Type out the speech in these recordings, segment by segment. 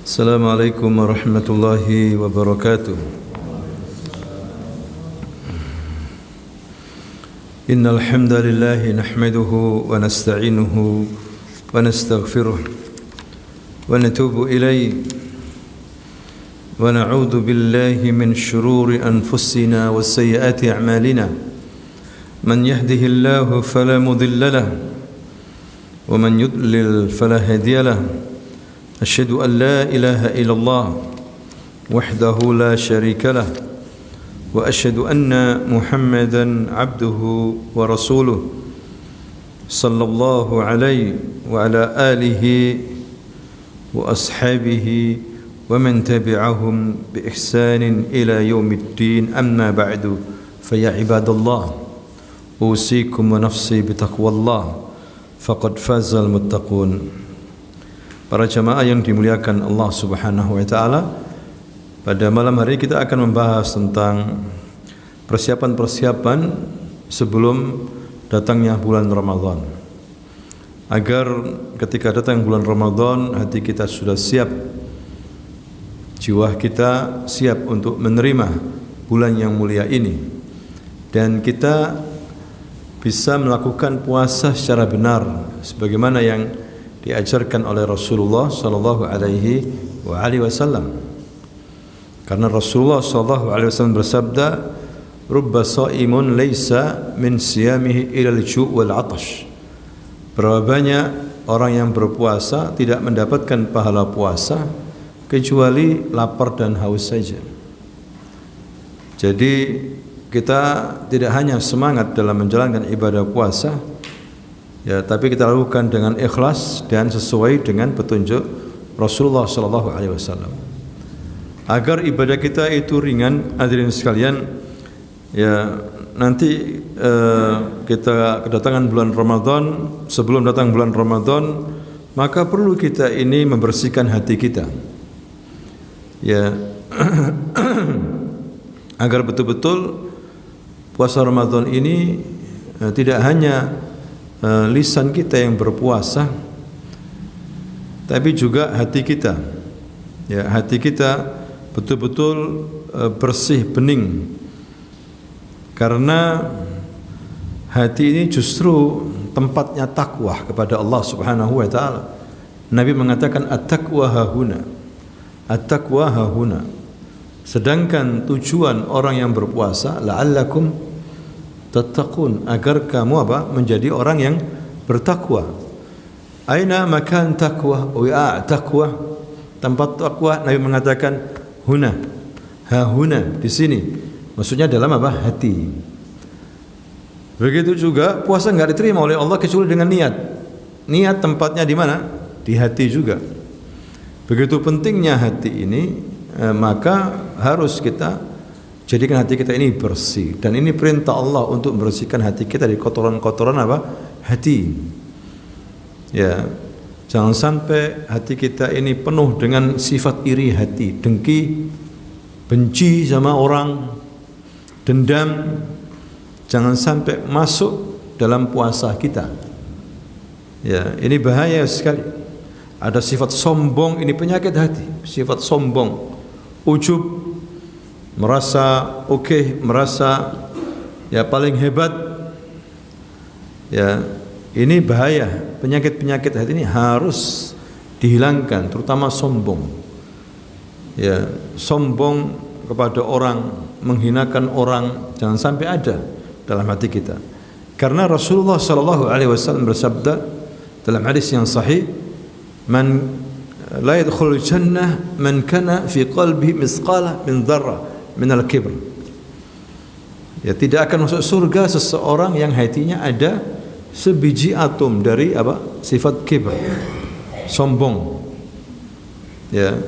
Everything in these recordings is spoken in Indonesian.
Assalamualaikum warahmatullahi wabarakatuh. Innal hamdalillah nahmaduhu wa nasta'inuhu wa nastaghfiruh wa natubu ilayhi wa na'udzu billahi min shururi anfusina wa sayyiati a'malina. Man yahdihillahu fala mudilla lahu wa man yudlil fala hadiya lahu. أشهد أن لا إله إلا الله وحده لا شريك له وأشهد أن محمدا عبده ورسوله صلى الله عليه وعلى آله وأصحابه ومن تبعهم بإحسان إلى يوم الدين أما بعد فيا عباد الله أوصيكم ونفسي بتقوى الله فقد فاز المتقون. Para jamaah yang dimuliakan Allah Subhanahu wa taala, pada malam hari kita akan membahas tentang persiapan-persiapan sebelum datangnya bulan Ramadan. Agar ketika datang bulan Ramadan hati kita sudah siap, jiwa kita siap untuk menerima bulan yang mulia ini, dan kita bisa melakukan puasa secara benar sebagaimana yang diajarkan oleh Rasulullah sallallahu alaihi wasallam. Karena Rasulullah sallallahu alaihi wasallam bersabda, "Rubba shaimun laisa min siyamihi ila al-ju' wal 'atash." Berapa banyak orang yang berpuasa tidak mendapatkan pahala puasa kecuali lapar dan haus saja. Jadi kita tidak hanya semangat dalam menjalankan ibadah puasa, ya, tapi kita lakukan dengan ikhlas dan sesuai dengan petunjuk Rasulullah sallallahu alaihi wasallam. Agar ibadah kita itu ringan, hadirin sekalian, ya, nanti kita kedatangan bulan Ramadan, sebelum datang bulan Ramadan, maka perlu kita ini membersihkan hati kita. Ya, agar betul-betul puasa Ramadan ini tidak hanya lisan kita yang berpuasa, tapi juga hati kita. Ya, hati kita betul-betul bersih, bening. Karena hati ini justru tempatnya takwa kepada Allah Subhanahu wa taala. Nabi mengatakan at-taqwa hahuna. At-taqwa hahuna. Sedangkan tujuan orang yang berpuasa la'allakum tattaqun, agar kamu menjadi orang yang bertakwa. Aina makan takwa wa takwa, tempat takwa. Nabi mengatakan huna, ha huna, di sini. Maksudnya dalam hati. Begitu juga puasa enggak diterima oleh Allah kecuali dengan niat. Niat tempatnya di mana? Di hati juga. Begitu pentingnya hati ini, maka harus kita jadikan hati kita ini bersih, dan ini perintah Allah untuk membersihkan hati kita dari kotoran-kotoran hati. Ya, jangan sampai hati kita ini penuh dengan sifat iri hati, dengki, benci sama orang, dendam. Jangan sampai masuk dalam puasa kita. Ya, ini bahaya sekali. Ada sifat sombong, ini penyakit hati. Sifat sombong, ujub, merasa merasa ya paling hebat. Ya, ini bahaya. Penyakit-penyakit hati ini harus dihilangkan, terutama sombong. Ya, sombong kepada orang, menghinakan orang, jangan sampai ada dalam hati kita. Karena Rasulullah sallallahu alaihi wasallam bersabda dalam hadis yang sahih, "Man la yadkhulul jannah man kana fi qalbihi misqala min dzarrah min al-kibr." Ya, tidak akan masuk surga seseorang yang hatinya ada sebiji atom dari sifat kibr, sombong. Ya,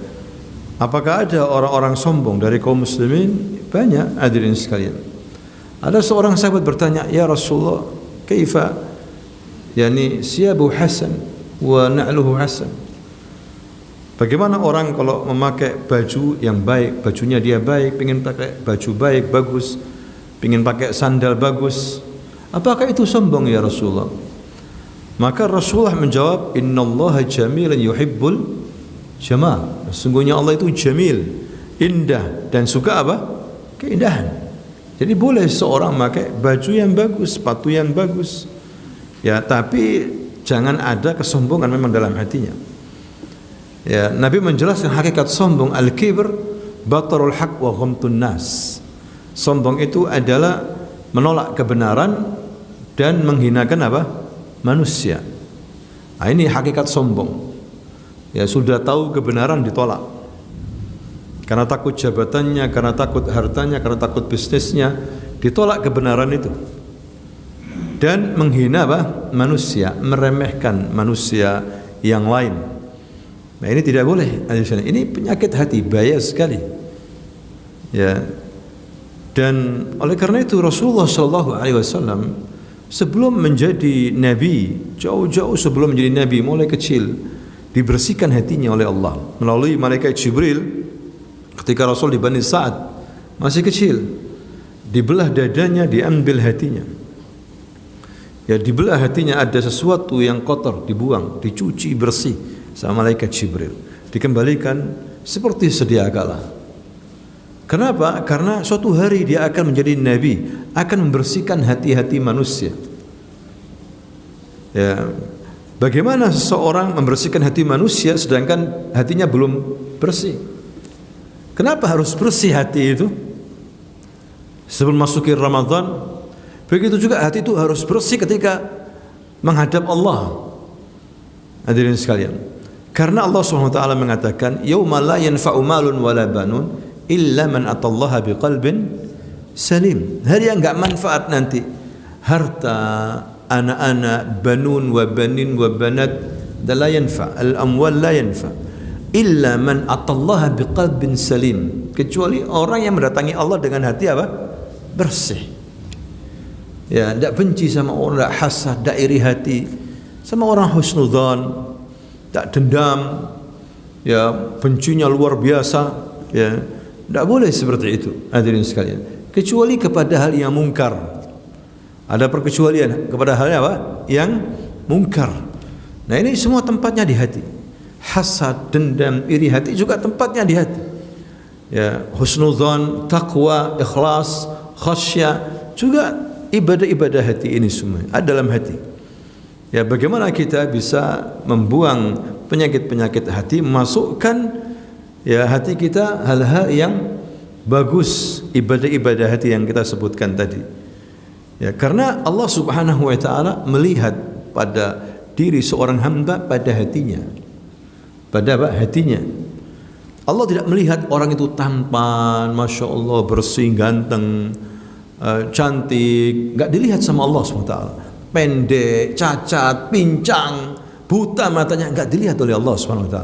apakah ada orang-orang sombong dari kaum muslimin? Banyak, hadirin sekalian. Ada seorang sahabat bertanya, "Ya Rasulullah, kaifa yani siyabu hasan wa na'luhu hasan?" Bagaimana orang kalau memakai baju yang baik, bajunya dia baik, ingin pakai baju baik, bagus, ingin pakai sandal bagus, apakah itu sombong ya Rasulullah? Maka Rasulullah menjawab, "Innallaha jamilun yuhibbul Jamal. Sesungguhnya Allah itu jamil, indah, dan suka apa? Keindahan. Jadi boleh seorang pakai baju yang bagus, sepatu yang bagus, ya, tapi jangan ada kesombongan memang dalam hatinya. Ya, Nabi menjelaskan hakikat sombong, al-kibr batarul haq wa ghamtun nas. Sombong itu adalah menolak kebenaran dan menghinakan apa? Manusia. Nah, ini hakikat sombong. Ya, sudah tahu kebenaran ditolak. Karena takut jabatannya, karena takut hartanya, karena takut bisnisnya, ditolak kebenaran itu. Dan menghina apa? Manusia, meremehkan manusia yang lain. Nah, ini tidak boleh. Ini penyakit hati, bahaya sekali. Ya. Dan oleh karena itu Rasulullah SAW sebelum menjadi nabi, jauh-jauh sebelum menjadi nabi, mulai kecil dibersihkan hatinya oleh Allah melalui malaikat Jibril. Ketika Rasul di Bani Sa'ad masih kecil, dibelah dadanya, diambil hatinya. Ya, dibelah hatinya, ada sesuatu yang kotor, dibuang, dicuci bersih sama malaikat Jibril, dikembalikan seperti sedia kala. Kenapa? Karena suatu hari dia akan menjadi nabi, akan membersihkan hati-hati manusia. Ya, bagaimana seseorang membersihkan hati manusia sedangkan hatinya belum bersih? Kenapa harus bersih hati itu? Sebelum masukin Ramadan, begitu juga hati itu harus bersih ketika menghadap Allah. Hadirin sekalian, karena Allah SWT mengatakan, yauma la yanfa'u malun wala banun illa man atallaha biqalbin salim. Hari yang enggak manfaat nanti, harta, anak-anak, banun wa banin wa banat, la yanfa, al-amwal la yanfa illa man atallaha biqalbin salim, kecuali orang yang mendatangi Allah dengan hati apa? Bersih. Ya, tidak benci sama orang, tidak hasad, tidak iri hati sama orang, husnudzan, tidak dendam, ya, bencinya luar biasa, ya, tidak boleh seperti itu. Hadirin sekalian, kecuali kepada hal yang mungkar. Ada perkecualian kepada hal apa? Yang mungkar. Nah, ini semua tempatnya di hati. Hasad, dendam, iri hati juga tempatnya di hati. Ya, husnudzan, taqwa, ikhlas, khasyah, juga ibadah-ibadah hati ini semua ada dalam hati. Ya, bagaimana kita bisa membuang penyakit-penyakit hati, masukkan ya hati kita hal-hal yang bagus, ibadah-ibadah hati yang kita sebutkan tadi. Ya, karena Allah Subhanahu wa taala melihat pada diri seorang hamba pada hatinya. Pada apa? Hatinya. Allah tidak melihat orang itu tampan, masya Allah, bersih, ganteng, cantik. Enggak dilihat sama Allah SWT. Pendek, cacat, pincang, buta matanya, enggak dilihat oleh Allah SWT.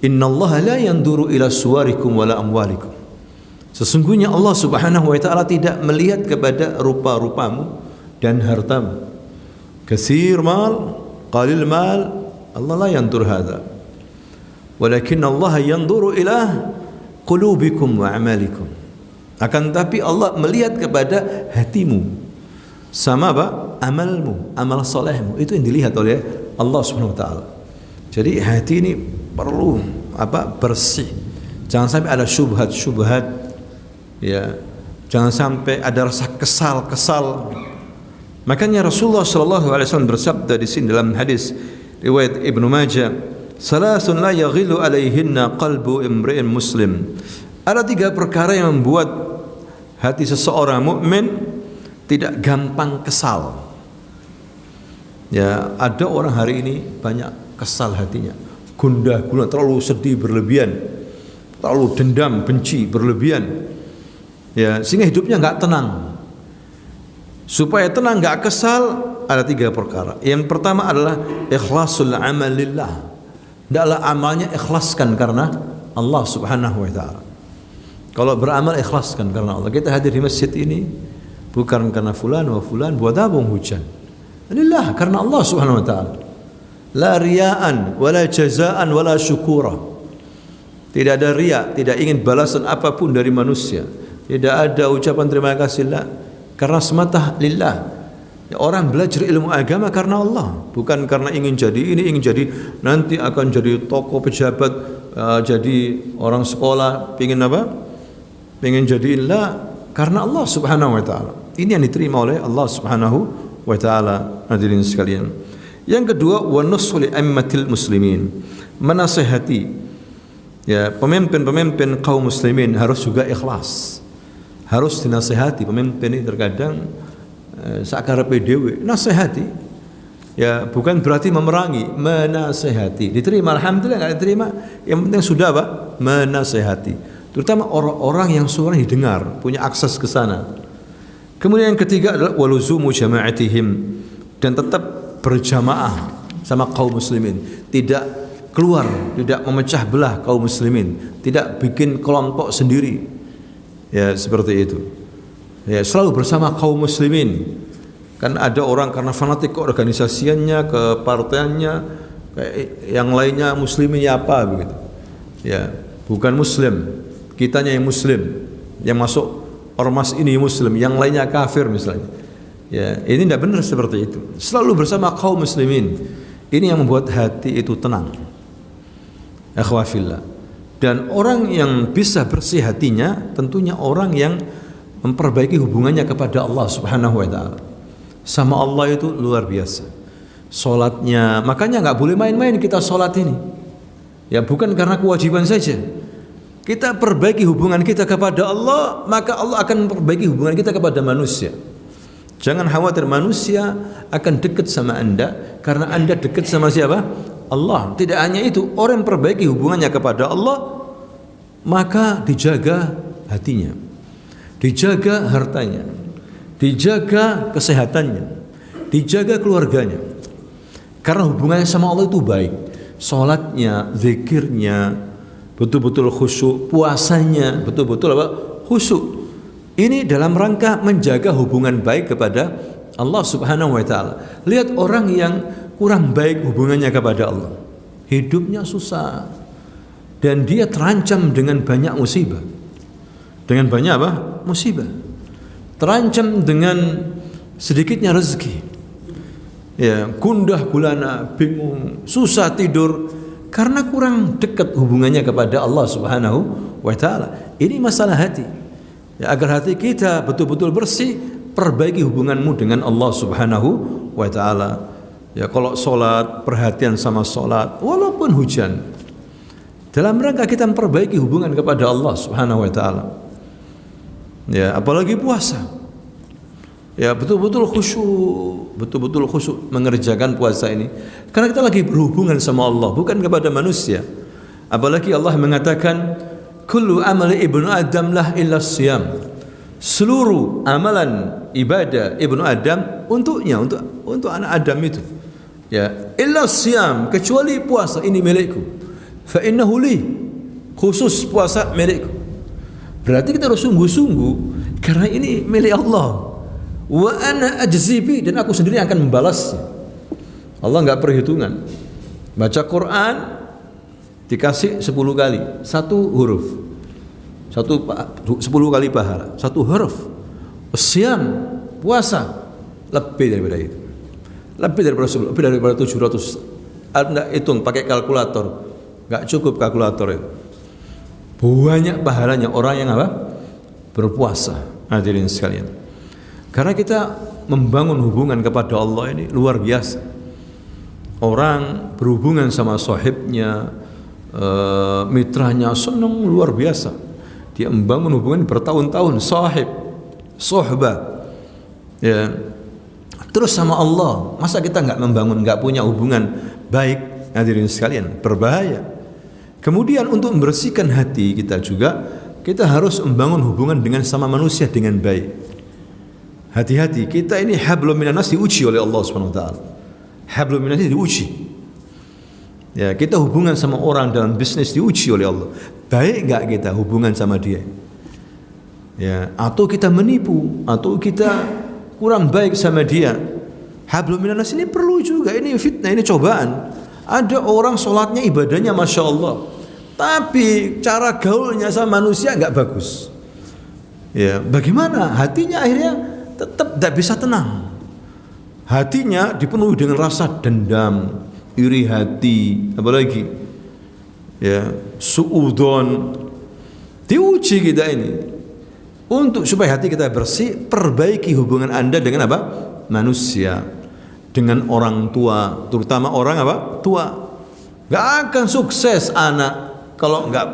Innallaha la yanduru ila suwarikum wala amwalikum. Sesungguhnya Allah Subhanahu wa taala tidak melihat kepada rupa-rupamu dan hartamu. Katsir mal, qalil mal, Allah la yandur hadza. Walakin Allah yanzuru ila qulubikum wa amalikum. Akan tapi Allah melihat kepada hatimu sama apa? Amalmu, amal solehmu. Itu yang dilihat oleh Allah Subhanahu wa taala. Jadi hati ini perlu apa? Bersih. Jangan sampai ada syubhat-syubhat, ya. Jangan sampai ada rasa kesal-kesal. Makanya Rasulullah sallallahu alaihi wasallam bersabda di sini dalam hadis riwayat Ibnu Majah, salasun la yaghilu alaihinna qalbu imri'in muslim. Ada 3 perkara yang membuat hati seseorang mukmin tidak gampang kesal. Ya, ada orang hari ini banyak kesal hatinya, gundah gulana, terlalu sedih berlebihan, terlalu dendam, benci berlebihan. Ya, sehingga hidupnya enggak tenang. Supaya tenang, enggak kesal, ada 3 perkara. Yang pertama adalah ikhlasul amal lillah. Hendaklah amalnya ikhlaskan karena Allah Subhanahu wa taala. Kalau beramal ikhlaskan karena Allah. Kita hadir di masjid ini bukan karena fulan wa fulan buat tabung hujan. Lillah, karena Allah Subhanahu wa taala. La riya'an wala jazaan wala syukura. Tidak ada riya, tidak ingin balasan apapun dari manusia. Tidak ada ucapan terima kasih, la, karena semata lillah. Ya, orang belajar ilmu agama karena Allah, bukan karena ingin jadi ini, ingin jadi nanti akan jadi tokoh pejabat, jadi orang sekolah, pingin apa? Pingin jadi illa, karena Allah Subhanahu wa taala. Ini yang diterima oleh Allah Subhanahu wa taala. Hadirin sekalian. Yang kedua, wa nusli ammatil muslimin. Menasihati ya pemimpin-pemimpin kaum muslimin harus juga ikhlas. Harus dinasihati pemimpin ini terkadang sakarepe dhewe nasihati ya, bukan berarti memerangi, menasihati. Diterima alhamdulillah, enggak diterima yang penting sudah apa? Menasihati. Terutama orang-orang yang suara didengar, punya akses ke sana. Kemudian yang ketiga adalah waluzumu jama'atihim, dan tetap berjamaah sama kaum muslimin, tidak keluar, tidak memecah belah kaum muslimin, tidak bikin kelompok sendiri. Ya, seperti itu. Ya, selalu bersama kaum muslimin. Kan ada orang karena fanatik ke organisasiannya, ke partainya, yang lainnya muslimin ya apa begitu. Ya, bukan muslim. Kitanya yang muslim, yang masuk ormas ini muslim, yang lainnya kafir misalnya. Ya, ini tidak benar seperti itu. Selalu bersama kaum muslimin. Ini yang membuat hati itu tenang. Akhwafillah. Dan orang yang bisa bersih hatinya tentunya orang yang memperbaiki hubungannya kepada Allah Subhanahu wa taala. Sama Allah itu luar biasa. Salatnya, makanya enggak boleh main-main kita salat ini. Ya, bukan karena kewajiban saja. Kita perbaiki hubungan kita kepada Allah, maka Allah akan memperbaiki hubungan kita kepada manusia. Jangan khawatir manusia akan dekat sama Anda karena Anda dekat sama siapa? Allah. Tidak hanya itu, orang yang perbaiki hubungannya kepada Allah, maka dijaga hatinya, dijaga hartanya, dijaga kesehatannya, dijaga keluarganya. Karena hubungannya sama Allah itu baik. Salatnya, zikirnya betul-betul khusyuk, puasanya betul-betul apa? Khusyuk. Ini dalam rangka menjaga hubungan baik kepada Allah Subhanahu wa taala. Lihat orang yang kurang baik hubungannya kepada Allah, hidupnya susah dan dia terancam dengan banyak musibah. Dengan banyak apa? Musibah. Terancam dengan sedikitnya rezeki. Ya, gundah gulana, bingung, susah tidur karena kurang dekat hubungannya kepada Allah Subhanahu wa taala. Ini masalah hati. Ya, agar hati kita betul-betul bersih, perbaiki hubunganmu dengan Allah Subhanahu wa taala. Ya, kalau salat, perhatian sama salat walaupun hujan. Dalam rangka kita memperbaiki hubungan kepada Allah Subhanahu wa taala. Ya, apalagi puasa. Ya, betul-betul khusyuk mengerjakan puasa ini. Karena kita lagi berhubungan sama Allah, bukan kepada manusia. Apalagi Allah mengatakan kullu amali ibnu adam lah illa siyam. Seluruh amalan ibadah ibnu Adam untuknya, untuk anak Adam itu. Ya, illa siyam, kecuali puasa, ini milikku. Fa innahu li, khusus puasa milikku. Berarti kita harus sungguh-sungguh karena ini milik Allah. Wa ana ajzi bi, dan aku sendiri akan membalasnya. Allah enggak perhitungan. Baca Quran dikasih 10 kali, satu huruf. 10 kali pahala, satu huruf. Siam, puasa lebih daripada itu. Lebih daripada 10, lebih daripada 700. Anda hitung pakai kalkulator. Enggak cukup kalkulator itu. Banyak pahalanya orang yang apa? Berpuasa. Hadirin sekalian. Karena kita membangun hubungan kepada Allah ini luar biasa. Orang berhubungan sama sahibnya, mitranya senang luar biasa. Dia membangun hubungan bertahun-tahun, sahib, sohbah. Ya. Terus sama Allah, masa kita enggak membangun, enggak punya hubungan baik? Hadirin sekalian, berbahaya. Kemudian untuk membersihkan hati kita juga, kita harus membangun hubungan dengan sama manusia dengan baik. Hati-hati, kita ini hablum minan nas diuji oleh Allah Subhanahu wa taala. Hablum minan nas diuji. Ya, kita hubungan sama orang dalam bisnis diuji oleh Allah. Baik enggak kita hubungan sama dia? Ya, atau kita menipu, atau kita kurang baik sama dia. Hablum minan nas ini perlu juga, ini fitnah, ini cobaan. Ada orang sholatnya, ibadahnya Masya Allah, tapi cara gaulnya sama manusia enggak bagus. Ya, bagaimana? Hatinya akhirnya tetap tidak bisa tenang. Hatinya dipenuhi dengan rasa dendam, iri hati, apalagi ya, suudon. Diuji kita ini. Untuk supaya hati kita bersih, perbaiki hubungan Anda dengan apa? Manusia, dengan orang tua, terutama orang apa? Tua. Gak akan sukses anak kalau nggak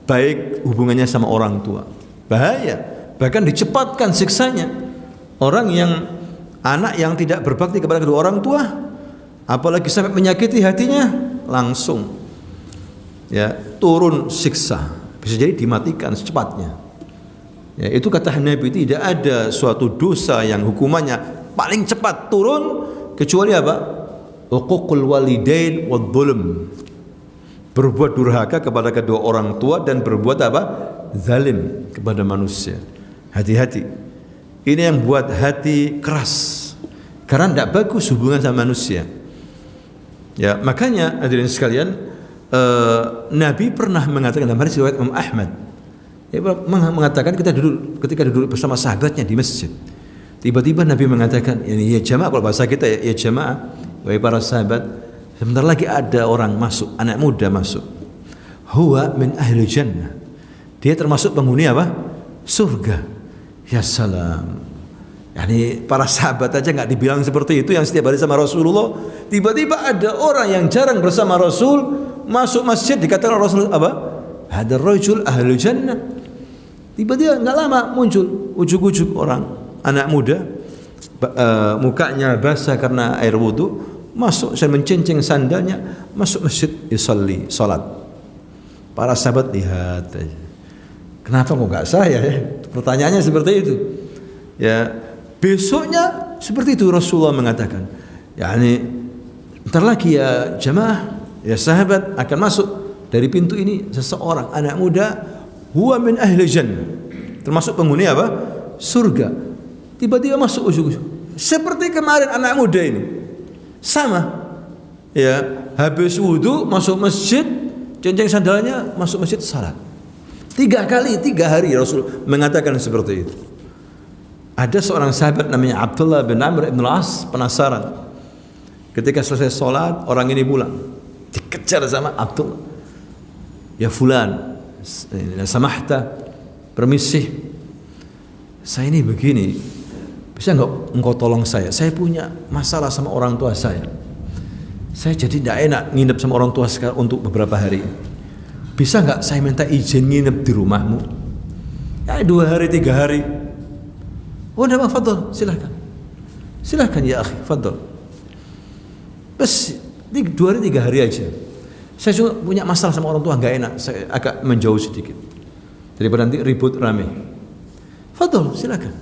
baik hubungannya sama orang tua. Bahaya, bahkan dicepatkan siksanya. Orang yang anak yang tidak berbakti kepada kedua orang tua, apalagi sampai menyakiti hatinya, langsung ya turun siksa, bisa jadi dimatikan secepatnya. Ya, itu kata Nabi, tidak ada suatu dosa yang hukumannya paling cepat turun kecuali apa? Uququl walidain wadh-dhulm. Berbuat durhaka kepada kedua orang tua dan berbuat apa? Zalim kepada manusia. Hati-hati. Ini yang buat hati keras. Karena tidak bagus hubungan sama manusia. Ya, makanya hadirin sekalian, Nabi pernah mengatakan dalam hadis riwayat Imam Ahmad. Dia mengatakan ketika duduk bersama sahabatnya di masjid. Tiba-tiba Nabi mengatakan, ya jamaah, kalau bahasa kita ya jamaah, wahai para sahabat, sebentar lagi ada orang masuk, anak muda masuk. Huwa min ahli jannah. Dia termasuk penghuni apa? Surga. Ya salam. Yani para sahabat aja nggak dibilang seperti itu, yang setiap hari sama Rasulullah. Tiba-tiba ada orang yang jarang bersama Rasul masuk masjid, dikatakan Rasul apa? Hadar rajul ahli jannah. Tiba-tiba nggak lama muncul ujuk-ujuk orang, anak muda, mukanya basah karena air wudu, masuk, saya mencenceng sandalnya, masuk masjid, yusalli, salat. Para sahabat lihat aja. Kenapa kok nggak saya ya? Pertanyaannya seperti itu. Ya, besoknya seperti itu Rasulullah mengatakan. Yani bentar lagi ya jamaah, ya sahabat, akan masuk dari pintu ini seseorang anak muda, huwa min ahli jannah, termasuk penghuni apa? Surga. Tiba-tiba masuk ujuk-ujuk. Seperti kemarin anak muda ini. Sama. Ya, habis wudu masuk masjid, cenceng sandalnya, masuk masjid salat. 3 kali, 3 hari Rasul mengatakan seperti itu. Ada seorang sahabat namanya Abdullah bin Amr ibn al-As, penasaran. Ketika selesai sholat, orang ini pulang. Dikejar sama Abdullah. Ya fulan, samahta, permisi, saya ini begini, bisa nggak engkau tolong saya? Saya punya masalah sama orang tua saya. Saya jadi tidak enak nginep sama orang tua untuk beberapa hari. Bisa nggak saya minta izin nginep di rumahmu? Ya 2 hari 3 hari. Oh, nama fadl, silahkan. Silahkan ya akhi, fadl. Bes 2 hari 3 hari aja. Saya juga punya masalah sama orang tua, nggak enak. Saya agak menjauh sedikit daripada nanti ribut rame. Fadl, silakan.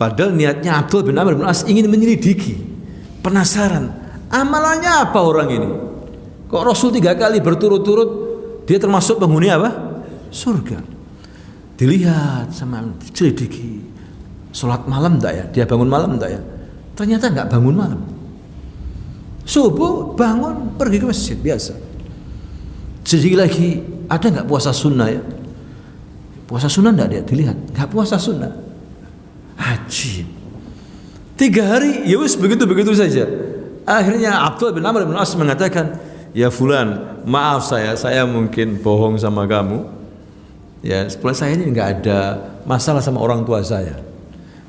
Padahal niatnya Abdul bin Amr bin As ingin menyelidiki, penasaran, amalannya apa orang ini? Kok Rasul 3 kali berturut-turut dia termasuk penghuni apa? Surga. Dilihat sama diselidiki. Sholat malam enggak ya? Dia bangun malam enggak ya? Ternyata enggak bangun malam. Subuh bangun pergi ke masjid biasa. Sedikit lagi, ada nggak puasa sunnah ya? Puasa sunnah nggak dia dilihat, nggak puasa sunnah. Ajib. 3 hari, ya wis begitu saja. Akhirnya Abdullah bin Amr bin As mengatakan, ya fulan, maaf saya mungkin bohong sama kamu. Ya, setelah saya ini nggak ada masalah sama orang tua saya.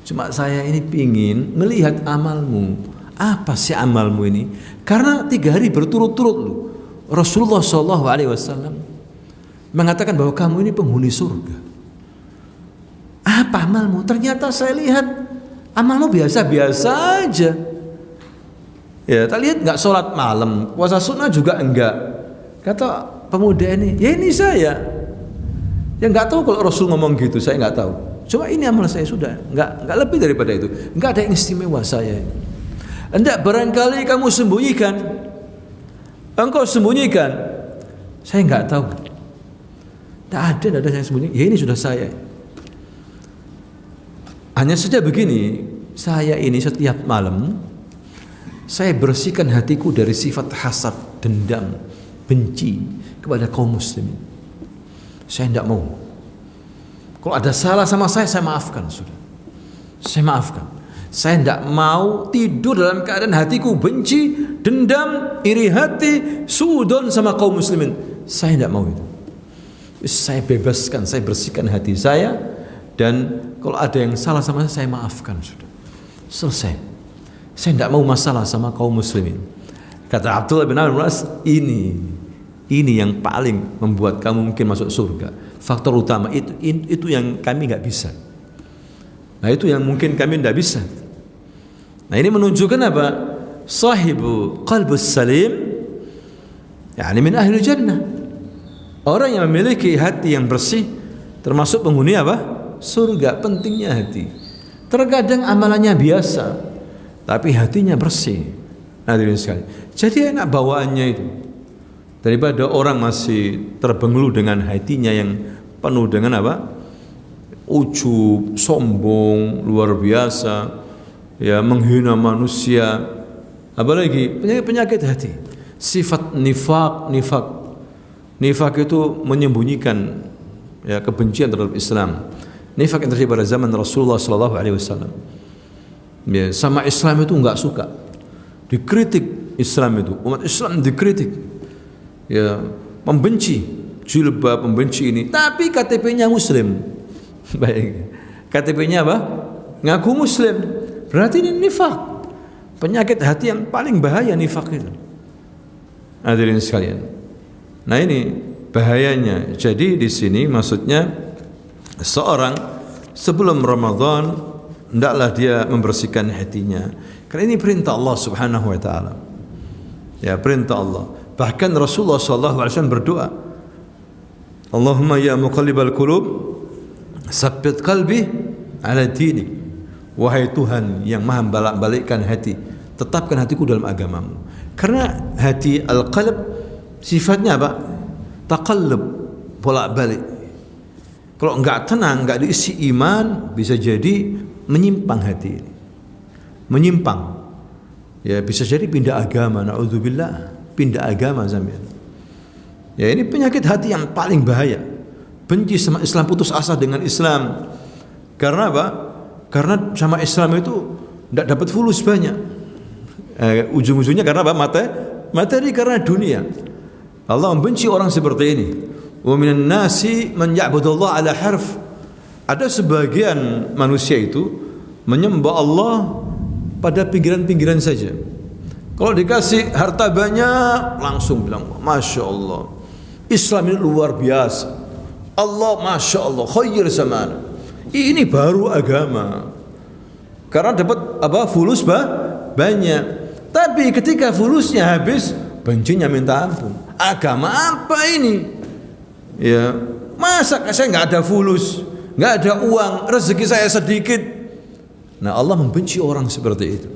Cuma saya ini pingin melihat amalmu. Apa sih amalmu ini? Karena 3 hari berturut-turut loh, Rasulullah SAW mengatakan bahwa kamu ini penghuni surga. Apa amalmu? Ternyata saya lihat amalmu biasa-biasa aja. Ya, tak lihat nggak sholat malam, puasa sunnah juga enggak. Kata pemuda ini, ya ini saya. Ya nggak tahu kalau Rasul ngomong gitu, saya nggak tahu. Cuma ini amal saya sudah, nggak lebih daripada itu. Nggak ada yang istimewa saya. Hendak barangkali kamu sembunyikan, engkau sembunyikan, saya nggak tahu. Tak ada yang sembunyi. Ya ini sudah saya. Hanya saja begini, saya ini setiap malam saya bersihkan hatiku dari sifat hasad, dendam, benci kepada kaum muslimin. Saya tidak mau. Kalau ada salah sama saya maafkan sudah. Saya maafkan. Saya tidak mau tidur dalam keadaan hatiku benci, dendam, iri hati, suudon sama kaum muslimin. Saya tidak mau itu. Saya bebaskan, saya bersihkan hati saya, dan kalau ada yang salah sama saya maafkan, sudah. Selesai. Saya tidak mau masalah sama kaum muslimin. Kata Abdullah bin Amr bin As, ini yang paling membuat kamu mungkin masuk surga. Faktor utama itu yang kami nggak bisa. Nah, itu yang mungkin kami tidak bisa. Nah, ini menunjukkan apa? Sahibu qalbus salim, yani min ahli jannah. Orang yang memiliki hati yang bersih termasuk penghuni apa? Surga. Pentingnya hati. Terkadang amalannya biasa, tapi hatinya bersih. Hadirin sekalian. Jadi enak bawaannya itu. Daripada orang masih terbenglu dengan hatinya yang penuh dengan apa? Ujub, sombong, luar biasa, ya, menghina manusia. Apalagi penyakit hati. Sifat nifak. Nifak itu menyembunyikan, ya, kebencian terhadap Islam. Nifak yang terjadi pada zaman Rasulullah SAW. Ya, sama Islam itu enggak suka. Dikritik Islam itu, umat Islam dikritik. Ya, membenci jilbab, membenci ini, tapi KTP-nya Muslim. Baik, KTP-nya apa? Ngaku Muslim. Berarti ini nifak. Penyakit hati yang paling bahaya nifak itu. Hadirin sekalian. Nah, ini bahayanya. Jadi di sini maksudnya seorang sebelum Ramadan hendaklah dia membersihkan hatinya. Karena ini perintah Allah Subhanahu wa taala. Ya, perintah Allah. Bahkan Rasulullah SAW berdoa, Allahumma ya muqallibal qulub, tsabbit qalbi ala dinik. Wahai Tuhan yang maha balikkan hati, tetapkan hatiku dalam agamamu. Karena hati al-qalb sifatnya apa? Taqallub, bolak-balik. Kalau enggak tenang, enggak diisi iman, bisa jadi menyimpang hati ini. Menyimpang. Ya, bisa jadi pindah agama, naudzubillah, pindah agama sampean. Ya, ini penyakit hati yang paling bahaya. Benci sama Islam, putus asa dengan Islam. Karena apa? Karena sama Islam itu tidak dapat fulus banyak. Ujung-ujungnya karena apa? Materi, karena dunia. Allah membenci orang seperti ini. Wa minan nasi man ya'budullah ala harf. Ada sebagian manusia itu menyembah Allah pada pinggiran-pinggiran saja. Kalau dikasih harta banyak, langsung bilang, Masya Allah, Islam ini luar biasa. Allah, Masya Allah, khair zamana. Ini baru agama. Karena dapat apa? Fulus banyak. Tapi ketika fulusnya habis, bencinya minta ampun. Agama apa ini? Ya, masa saya nggak ada fulus, nggak ada uang, rezeki saya sedikit. Nah, Allah membenci orang seperti itu.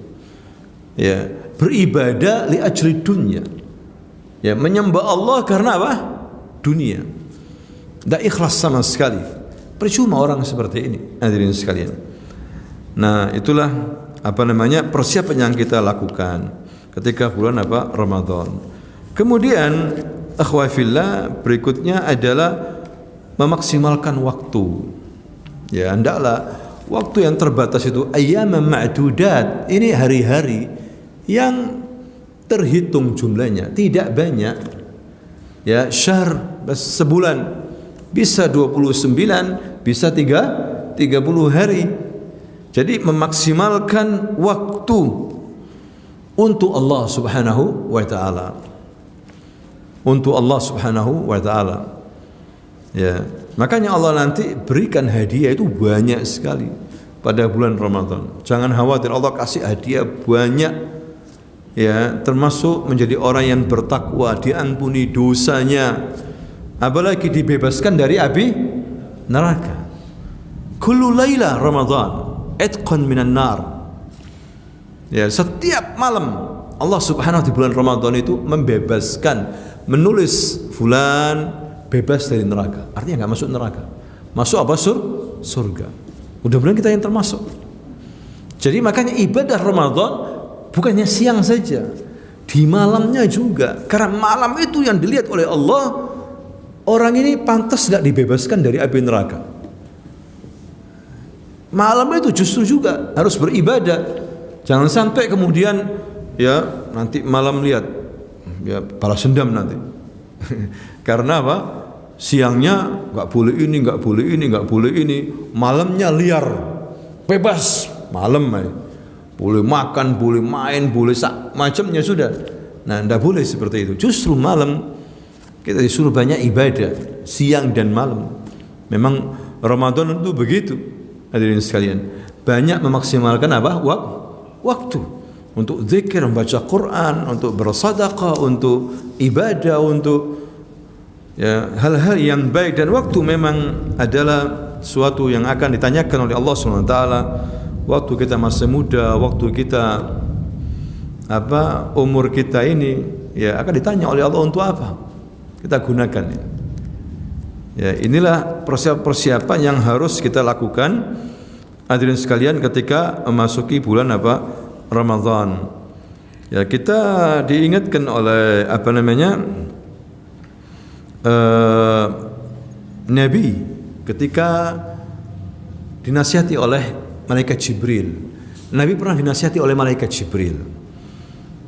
Ya, beribadah li ajli dunya. Ya, menyembah Allah karena apa? Dunia. Tidak ikhlas sama sekali. Percuma orang seperti ini, hadirin sekalian. Nah, itulah apa namanya persiapan yang kita lakukan ketika bulan apa? Ramadan. Kemudian akhwafillah, berikutnya adalah memaksimalkan waktu. Ya, hendaklah waktu yang terbatas itu ayyam ma'dudat. Ini hari-hari yang terhitung jumlahnya, tidak banyak. Ya, syahr sebulan bisa 29, bisa 30 hari. Jadi memaksimalkan waktu untuk Allah Subhanahu wa taala. Untuk Allah Subhanahu wa taala. Ya, makanya Allah nanti berikan hadiah itu banyak sekali pada bulan Ramadan. Jangan khawatir, Allah kasih hadiah banyak. Ya, termasuk menjadi orang yang bertakwa, diampuni dosanya, apalagi dibebaskan dari api neraka. Kullu laila Ramadan itqan minan nar. Ya, setiap malam Allah Subhanahu di bulan Ramadan itu membebaskan, menulis fulan bebas dari neraka. Artinya enggak masuk neraka. Masuk apa? Surga. Mudah-mudahan kita yang termasuk. Jadi makanya ibadah Ramadan bukannya siang saja, di malamnya juga. Karena malam itu yang dilihat oleh Allah, orang ini pantas gak dibebaskan dari api neraka. Malam itu justru juga harus beribadah. Jangan sampai kemudian ya nanti malam lihat ya balas dendam nanti. Karena apa? Siangnya nggak boleh ini, nggak boleh ini, nggak boleh ini. Malamnya liar, bebas malam aja. Boleh makan, boleh main, boleh macamnya sudah. Nah, tidak boleh seperti itu. Justru malam kita disuruh banyak ibadah, siang dan malam. Memang Ramadan itu begitu, hadirin sekalian. Banyak memaksimalkan apa? Waktu untuk zikir, membaca Quran, untuk bersedekah, untuk ibadah, untuk ya hal-hal yang baik. Dan waktu memang adalah sesuatu yang akan ditanyakan oleh Allah SWT. Waktu kita masih muda, waktu kita umur kita ini ya akan ditanya oleh Allah untuk apa kita gunakan. Ya, inilah persiapan yang harus kita lakukan, hadirin sekalian, ketika memasuki bulan Ramadan. Ya, kita diingatkan oleh Nabi ketika dinasihati oleh malaikat Jibril. Nabi pernah dinasihati oleh malaikat Jibril.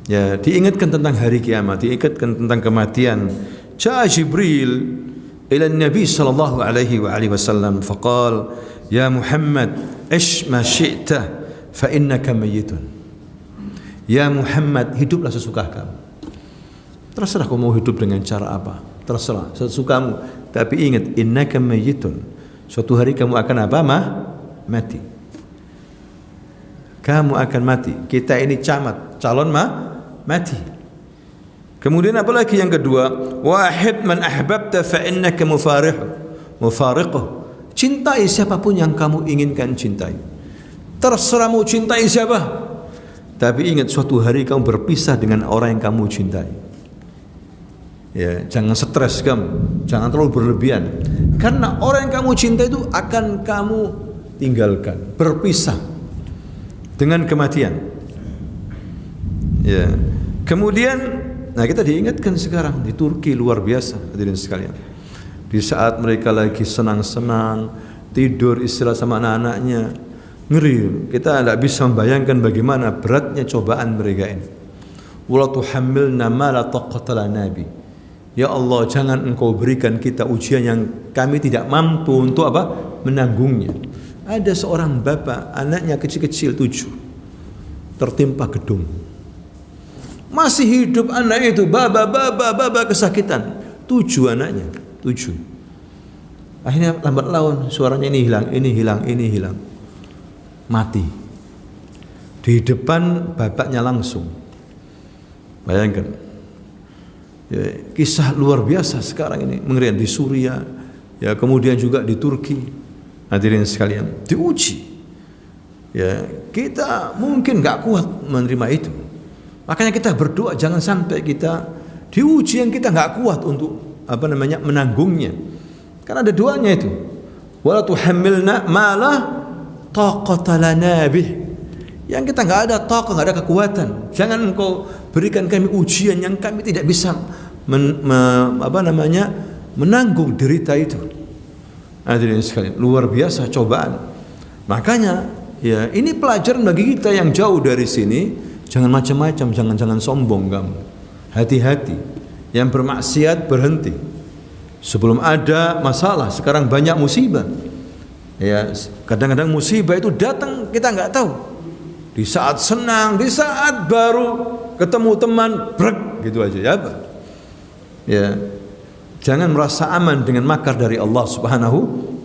Ya, diingatkan tentang hari kiamat, diingatkan tentang kematian. Ja'a Jibril ila Nabi sallallahu alaihi wasallam faqala, "Ya Muhammad, ish ma syi'ta fa innaka mayyitun." Ya Muhammad, hiduplah sesuka kamu. Terserah kamu mau hidup dengan cara apa, terserah sesukamu. Tapi ingat, innaka mayyitun. Suatu hari kamu akan mati. Kamu akan mati. Kita ini calon mati. Kemudian apalagi yang kedua, wahid man ahbabta fa innaka mufariquh. Cintai siapapun yang kamu inginkan cintai. Terserah mau cintai siapa. Tapi ingat, suatu hari kamu berpisah dengan orang yang kamu cintai. Ya, jangan stres kamu, jangan terlalu berlebihan. Karena orang yang kamu cintai itu akan kamu tinggalkan, berpisah dengan kematian. Ya. Kemudian, nah kita diingatkan sekarang di Turki luar biasa, hadirin sekalian. Di saat mereka lagi senang-senang, tidur istirahat sama anak-anaknya, ngeri. Kita tidak bisa membayangkan bagaimana beratnya cobaan mereka ini. Wala tuhammilna ma la taqata lana bi. Ya Allah, jangan Engkau berikan kita ujian yang kami tidak mampu untuk menanggungnya. Ada seorang bapak, anaknya kecil-kecil 7, tertimpa gedung. Masih hidup anak itu, baba kesakitan. 7 anaknya, 7. Akhirnya lambat laun suaranya ini hilang. Mati. Di depan bapaknya langsung. Bayangkan. Ya, kisah luar biasa sekarang ini mengerikan di Suriah, ya kemudian juga di Turki. Hadirin sekalian, diuji. Ya, kita mungkin enggak kuat menerima itu. Makanya kita berdoa jangan sampai kita diuji yang kita enggak kuat untuk menanggungnya. Karena ada doanya itu. Wala tuhammilna ma la taqata lana bih. Yang kita enggak ada taqah, enggak ada kekuatan. Jangan Engkau berikan kami ujian yang kami tidak bisa menanggung derita itu. Hadirin sekalian, luar biasa cobaan. Makanya ya ini pelajaran bagi kita yang jauh dari sini. Jangan macam-macam, jangan sombong kamu. Hati-hati. Yang bermaksiat berhenti. Sebelum ada masalah, sekarang banyak musibah. Ya, kadang-kadang musibah itu datang kita enggak tahu. Di saat senang, di saat baru ketemu teman, brek gitu aja ya. Ya. Jangan merasa aman dengan makar dari Allah Subhanahu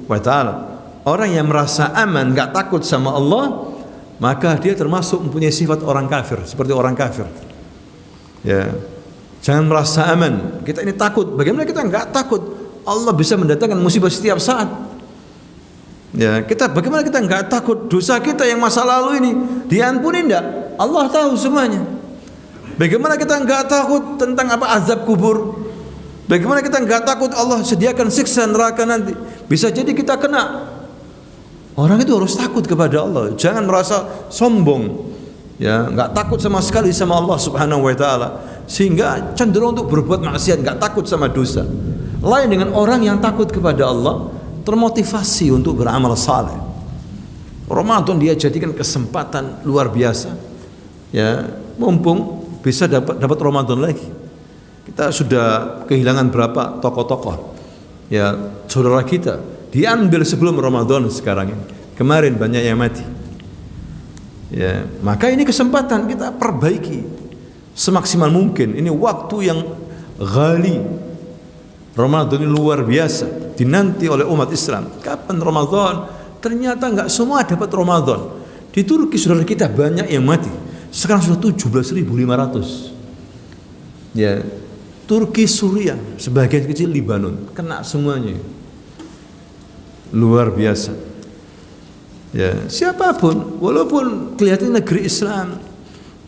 wa taala. Orang yang merasa aman, enggak takut sama Allah, maka dia termasuk mempunyai sifat orang kafir, seperti orang kafir. Ya. Jangan merasa aman. Kita ini takut. Bagaimana kita enggak takut? Allah bisa mendatangkan musibah setiap saat. Ya, bagaimana kita enggak takut dosa kita yang masa lalu ini diampuni enggak? Allah tahu semuanya. Bagaimana kita enggak takut tentang azab kubur? Bagaimana kita enggak takut Allah sediakan siksa neraka nanti? Bisa jadi kita kena. Orang itu harus takut kepada Allah. Jangan merasa sombong. Ya, enggak takut sama sekali sama Allah Subhanahu wa taala sehingga cenderung untuk berbuat maksiat, enggak takut sama dosa. Lain dengan orang yang takut kepada Allah, termotivasi untuk beramal saleh. Ramadan dia jadikan kesempatan luar biasa. Ya, mumpung bisa dapat Ramadan lagi. Kita sudah kehilangan berapa tokoh-tokoh. Ya, saudara kita diambil sebelum Ramadan sekarang ini. Kemarin banyak yang mati. Ya, maka ini kesempatan kita perbaiki semaksimal mungkin. Ini waktu yang ghali. Ramadan ini luar biasa, dinanti oleh umat Islam. Kapan Ramadan? Ternyata enggak semua dapat Ramadan. Di Turki saudara kita banyak yang mati. Sekarang sudah 17.500. Ya, Turki, Suriah, sebagian kecil Libanon, kena semuanya. Luar biasa. Ya, siapapun, walaupun kelihatan negeri Islam,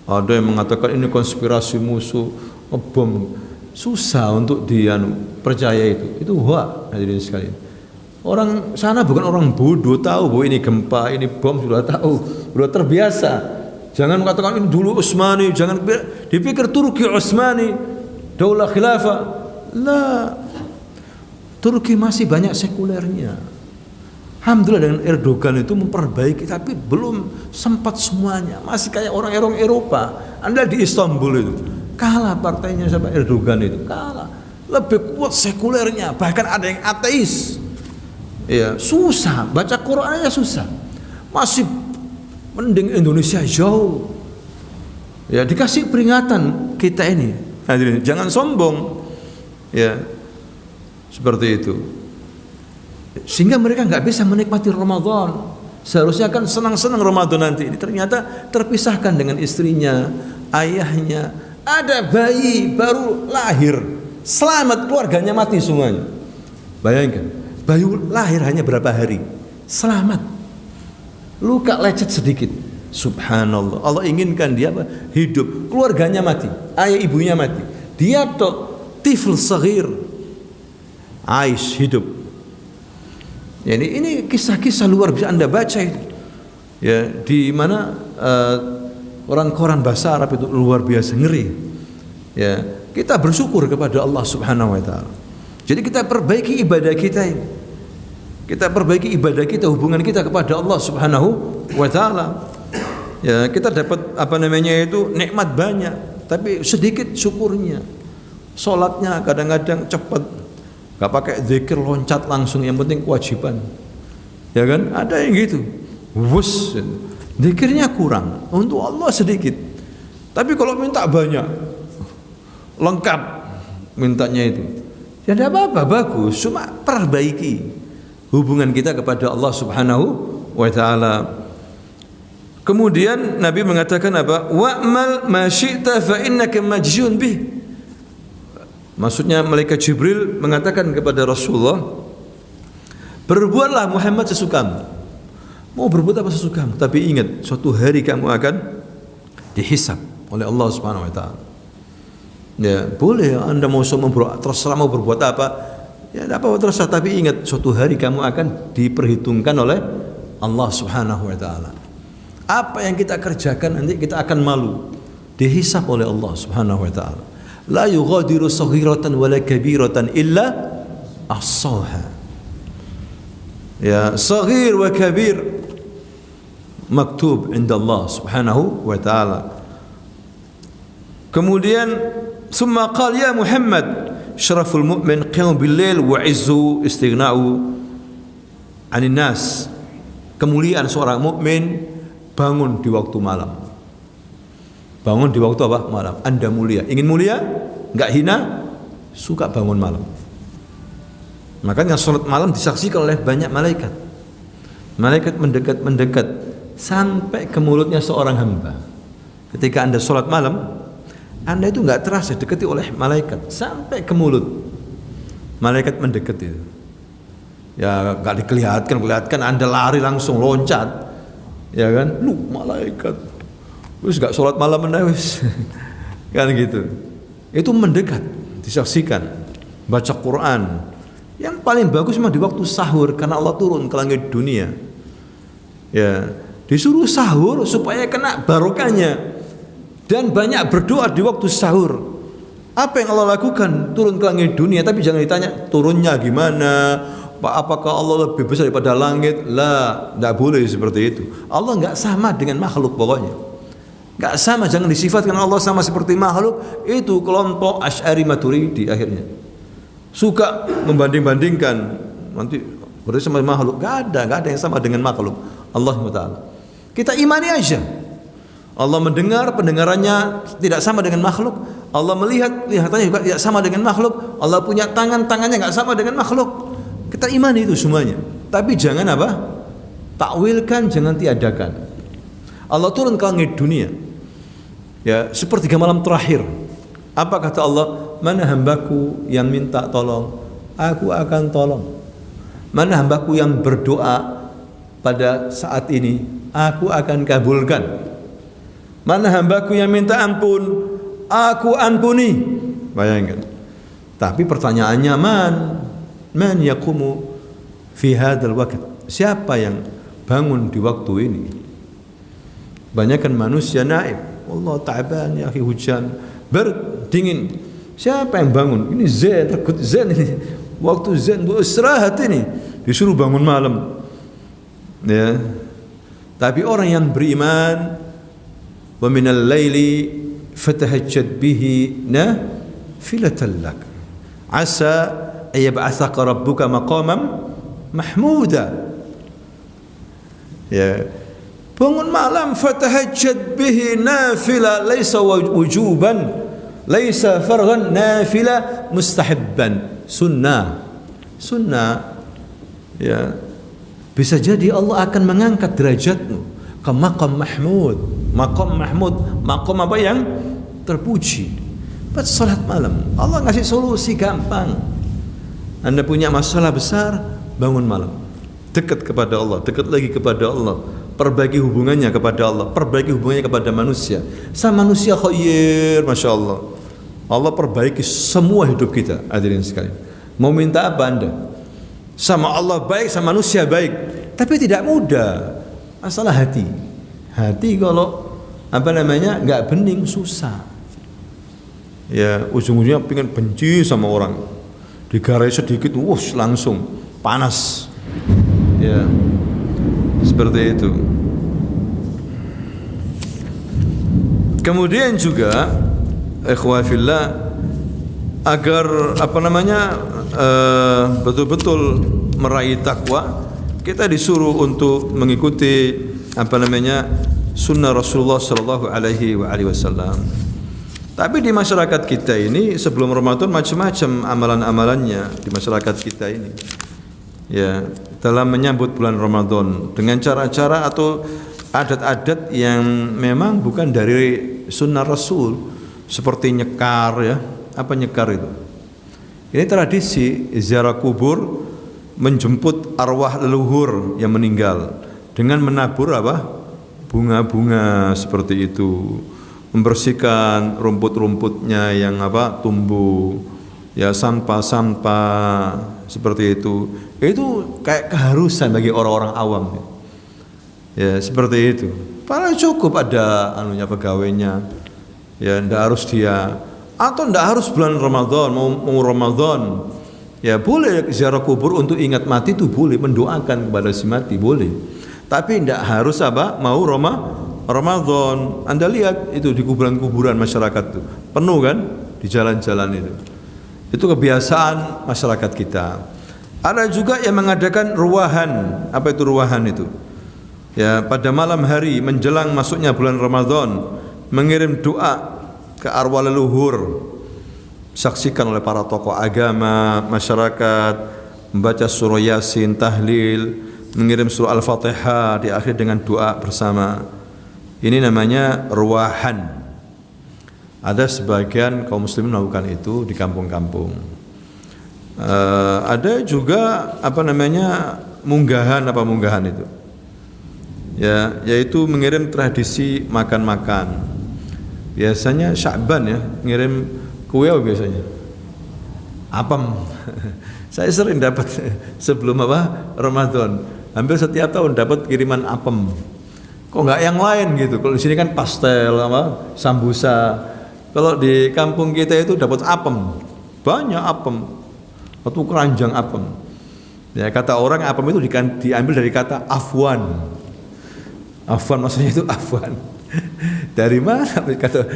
ada yang mengatakan ini konspirasi musuh, bom, susah untuk percaya itu. Itu hoax, hadirin sekalian. Orang sana bukan orang bodoh, tahu bahwa ini gempa, ini bom, sudah tahu, sudah terbiasa. Jangan mengatakan ini dulu Utsmani, jangan dipikir Turki Utsmani, daulah khilafah. Lah, Turki masih banyak sekulernya. Alhamdulillah dengan Erdogan itu memperbaiki, tapi belum sempat semuanya. Masih kayak orang Eropa. Anda di Istanbul itu kalah partainya sama Erdogan itu, kalah. Lebih kuat sekulernya, bahkan ada yang ateis. Ya, susah, baca Qurannya susah. Masih mending Indonesia jauh. Ya, dikasih peringatan kita ini. Hadirin, jangan sombong. Ya, seperti itu. Sehingga mereka nggak bisa menikmati Ramadan. Seharusnya kan senang-senang Ramadan nanti. Ini ternyata terpisahkan dengan istrinya, ayahnya. Ada bayi baru lahir, selamat, keluarganya mati semuanya. Bayangkan. Bayi lahir hanya berapa hari, selamat, luka lecet sedikit. Subhanallah, Allah inginkan dia apa? Hidup, keluarganya mati, ayah ibunya mati, dia tifl saghir Aish hidup. Ya, ini kisah-kisah luar biasa Anda baca itu. Ya, di mana koran-koran bahasa Arab itu luar biasa, ngeri. Ya, kita bersyukur kepada Allah Subhanahu wa taala. Jadi kita perbaiki ibadah kita ini. Kita perbaiki ibadah kita, hubungan kita kepada Allah Subhanahu wa taala. Ya, kita dapat nikmat banyak, tapi sedikit syukurnya. Salatnya kadang-kadang cepat. Enggak pakai zikir loncat langsung, yang penting kewajiban. Ya kan? Ada yang gitu. Wus, zikirnya kurang, untuk Allah sedikit. Tapi kalau minta banyak, lengkap mintanya itu. Ya tidak apa-apa, bagus, cuma perbaiki hubungan kita kepada Allah Subhanahu wa taala. Kemudian Nabi mengatakan apa? Wa'mal ma syi'ta fa innaka majzun bih. Maksudnya malaikat Jibril mengatakan kepada Rasulullah, berbuatlah Muhammad sesukamu. Mau berbuat apa sesukamu, tapi ingat suatu hari kamu akan dihisab oleh Allah Subhanahu wa taala. Ya, boleh Anda terserah mau berbuat apa. Ya, tidak apa-apa terserah, tapi ingat suatu hari kamu akan diperhitungkan oleh Allah Subhanahu wa taala. Apa yang kita kerjakan nanti kita akan malu, dihisab oleh Allah Subhanahu wa taala. La yughadiru saghiratan wala kabiratan illa ahsaha. Ya, saghir wa kabir maktub inda Allah Subhanahu wa taala. Kemudian summa qala ya Muhammad syaraful mu'min qiyam bil-lail wa 'izzu istighna'u 'anil nas. Kemuliaan seorang mukmin bangun di waktu malam. Bangun di waktu apa? Malam. Anda mulia. Ingin mulia? Enggak hina? Suka bangun malam. Makanya salat malam disaksikan oleh banyak malaikat. Malaikat mendekat sampai ke mulutnya seorang hamba. Ketika Anda salat malam, Anda itu enggak terasa dekati oleh malaikat sampai ke mulut. Malaikat mendekat itu. Ya enggak kelihatan Anda lari langsung loncat. Ya kan? Lu malaikat. Wis enggak salat malam wis. Kan gitu. Itu mendekat, disaksikan. Baca Quran. Yang paling bagus memang di waktu sahur karena Allah turun ke langit dunia. Ya, disuruh sahur supaya kena barokahnya. Dan banyak berdoa di waktu sahur. Apa yang Allah lakukan? Turun ke langit dunia, tapi jangan ditanya turunnya gimana, apakah Allah lebih besar daripada langit? La, tidak boleh seperti itu. Allah enggak sama dengan makhluk pokoknya. Enggak sama, jangan disifatkan Allah sama seperti makhluk. Itu kelompok Asy'ari Maturidi akhirnya. Suka membanding-bandingkan nanti berarti sama makhluk. Enggak ada yang sama dengan makhluk. Allah Taala. Kita imani aja. Allah mendengar, pendengarannya tidak sama dengan makhluk. Allah melihat, lihatannya juga tidak sama dengan makhluk. Allah punya tangan, tangannya enggak sama dengan makhluk. Kita imani itu semuanya. Tapi jangan apa? Takwilkan, jangan tiadakan. Allah turun ke langit dunia. Ya, sepertiga malam terakhir. Apa kata Allah? Mana hambaku yang minta tolong, aku akan tolong. Mana hambaku yang berdoa pada saat ini, aku akan kabulkan. Mana hambaku yang minta ampun, aku ampuni. Bayangkan. Tapi pertanyaannya man yaqumu fi hadzal waqt? Siapa yang bangun di waktu ini? Banyakkan manusia naim. Allah ta'ban ya akhi, hujan, berdingin. Siapa yang bangun? Ini zen, takut zen ini. Waktu zen, istirahat ini. Disuruh bangun malam. Ya. Tapi orang yang beriman, wa minal laili fatahajjad bihi nafilatan lak. Asa ayyab'atsaka rabbuka maqaman mahmuda. Ya. Bangun malam, fatahajjad bihi nafila, laisa wujuban, laisa farghan, nafila mustahibban, sunnah. Ya. Bisa jadi Allah akan mengangkat derajatmu ke maqam mahmud. Maqam apa yang terpuji. Pas salat malam, Allah ngasih solusi gampang. Anda punya masalah besar, bangun malam. Dekat kepada Allah, dekat lagi kepada Allah. Perbaiki hubungannya kepada Allah, perbaiki hubungannya kepada manusia. Sama manusia khair, Masya Allah. Allah perbaiki semua hidup kita, hadirin sekalian. Mau minta apa Anda? Sama Allah baik, sama manusia baik. Tapi tidak mudah. Masalah hati. Hati kalau enggak bening, susah. Ya, ujung-ujungnya pengen benci sama orang. Digarai sedikit, langsung panas. Ya. Seperti itu. Kemudian juga ikhwah fillah, agar betul-betul meraih takwa, kita disuruh untuk mengikuti sunnah Rasulullah sallallahu alaihi wasallam. Tapi di masyarakat kita ini sebelum Ramadan macam-macam amalan-amalannya di masyarakat kita ini. Ya, dalam menyambut bulan Ramadan dengan cara-cara atau adat-adat yang memang bukan dari sunnah Rasul, seperti nyekar ya. Apa nyekar itu? Ini tradisi ziarah kubur, menjemput arwah leluhur yang meninggal dengan menabur bunga-bunga seperti itu, membersihkan rumput-rumputnya yang tumbuh, ya sampah-sampah seperti itu. Itu kayak keharusan bagi orang-orang awam. Ya, seperti itu. Padahal cukup ada pegawainya. Ya, ndak harus dia, atau ndak harus bulan Ramadan, mau Ramadan. Ya, boleh ziarah kubur untuk ingat mati itu boleh, mendoakan kepada si mati boleh. Tapi ndak harus mau Ramadan. Anda lihat itu di kuburan-kuburan masyarakat itu. Penuh kan di jalan-jalan itu. Itu kebiasaan masyarakat kita. Ada juga yang mengadakan ruwahan. Apa itu ruwahan itu? Ya, pada malam hari menjelang masuknya bulan Ramadan, mengirim doa ke arwah leluhur. Saksikan oleh para tokoh agama, masyarakat, membaca surah Yasin, tahlil, mengirim surah Al-Fatihah, diakhiri dengan doa bersama. Ini namanya ruwahan. Ada sebagian kaum muslimin melakukan itu di kampung-kampung. Ada juga munggahan itu. Ya, yaitu mengirim tradisi makan-makan. Biasanya Sya'ban ya, ngirim kue biasanya. Apem. Saya sering dapat sebelum Ramadan. Hampir setiap tahun dapat kiriman apem. Kok enggak yang lain gitu? Kalau di sini kan pastel sambusa. Kalau di kampung kita itu dapat apem. Banyak apem. Atau keranjang apem. Ya, kata orang apem itu diambil dari kata afwan. Afwan maksudnya itu afwan. Dari mana kata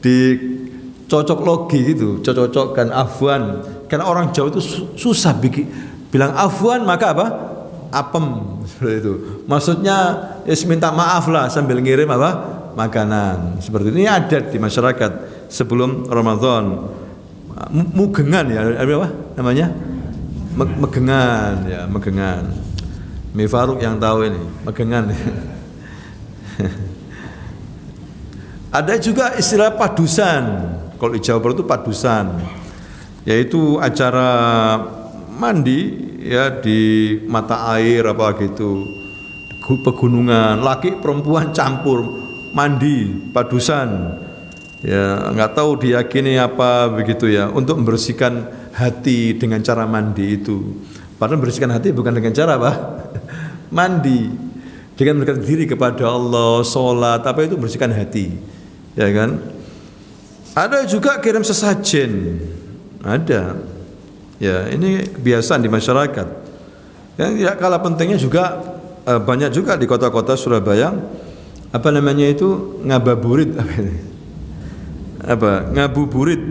dicocok logi gitu, cocokkan afwan. Karena orang Jawa itu susah bilang afwan maka apa? Apem seperti itu. Maksudnya minta maaf lah sambil ngirim apa? Makanan. Seperti ini adat di masyarakat sebelum Ramadan. Mugengan ya, apa namanya? Megengan ya, megengan. Mi Faruk yang tahu ini, megengan. Ada juga istilah padusan. Kalau di Jawa Barat itu padusan, yaitu acara mandi ya di mata air apa gitu, pegunungan, laki perempuan campur mandi padusan. Ya nggak tahu diyakini apa begitu ya, untuk membersihkan hati dengan cara mandi itu. Padahal membersihkan hati bukan dengan cara apa? Mandi, dengan mendekatkan diri kepada Allah, sholat, apa itu membersihkan hati, ya kan? Ada juga kirim sesajen, ada. Ya ini kebiasaan di masyarakat. Yang tidak kalah pentingnya juga banyak juga di kota-kota Surabaya, apa namanya itu ngabuburit, ngabuburit,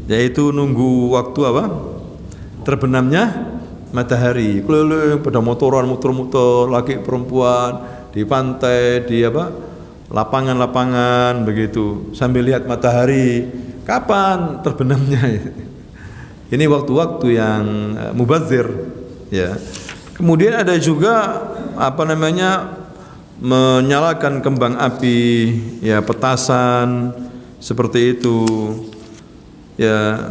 yaitu nunggu waktu apa? Terbenamnya matahari. Keliling pada motoran muter-muter, laki perempuan di pantai, di apa? Lapangan-lapangan begitu, sambil lihat matahari kapan terbenamnya. Ini waktu-waktu yang mubazir ya. Kemudian ada juga apa namanya menyalakan kembang api ya, petasan seperti itu ya.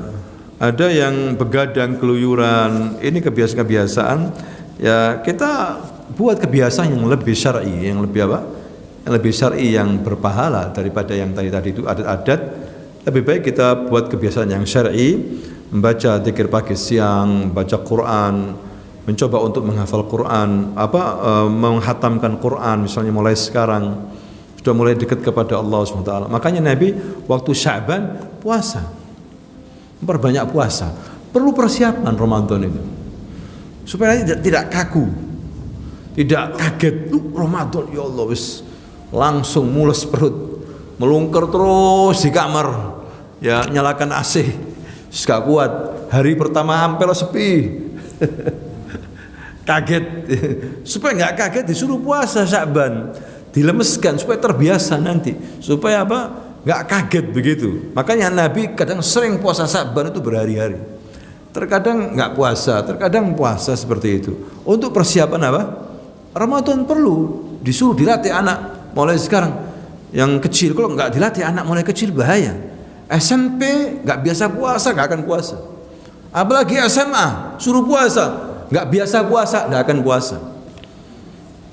Ada yang begadang keluyuran. Ini kebiasaan-kebiasaan ya, kita buat kebiasaan yang lebih syar'i, yang lebih apa? Yang lebih syar'i, yang berpahala daripada yang tadi itu adat-adat. Lebih baik kita buat kebiasaan yang syar'i, membaca zikir pagi siang, baca Quran, mencoba untuk menghafal Quran, menghatamkan Quran misalnya mulai sekarang, sudah mulai dekat kepada Allah SWT. Makanya Nabi waktu Sya'ban puasa, memperbanyak puasa. Perlu persiapan Ramadan itu supaya tidak kaku, tidak kaget. Ramadan ya Allah wis langsung mules perut, melungker terus di kamar ya, nyalakan AC gak kuat. Hari pertama hampir sepi. Kaget. Supaya nggak kaget disuruh puasa Sya'ban, dilemeskan supaya terbiasa nanti, supaya apa? Nggak kaget begitu. Makanya Nabi kadang sering puasa Sya'ban itu berhari-hari, terkadang nggak puasa, terkadang puasa seperti itu. Untuk persiapan apa? Ramadan perlu disuruh dilatih anak mulai sekarang. Yang kecil, kalau nggak dilatih anak mulai kecil bahaya. SMP nggak biasa puasa, nggak akan puasa. Apalagi SMA suruh puasa, nggak biasa puasa, nggak akan puasa.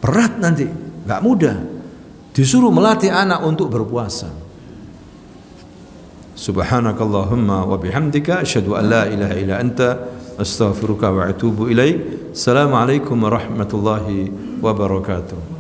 Berat nanti, nggak mudah. Disuruh melatih anak untuk berpuasa. Subhanakallahumma wa bihamdika asyhadu an la ilaha illa anta astaghfiruka wa atubu ilaik. Assalamualaikum warahmatullahi wabarakatuh.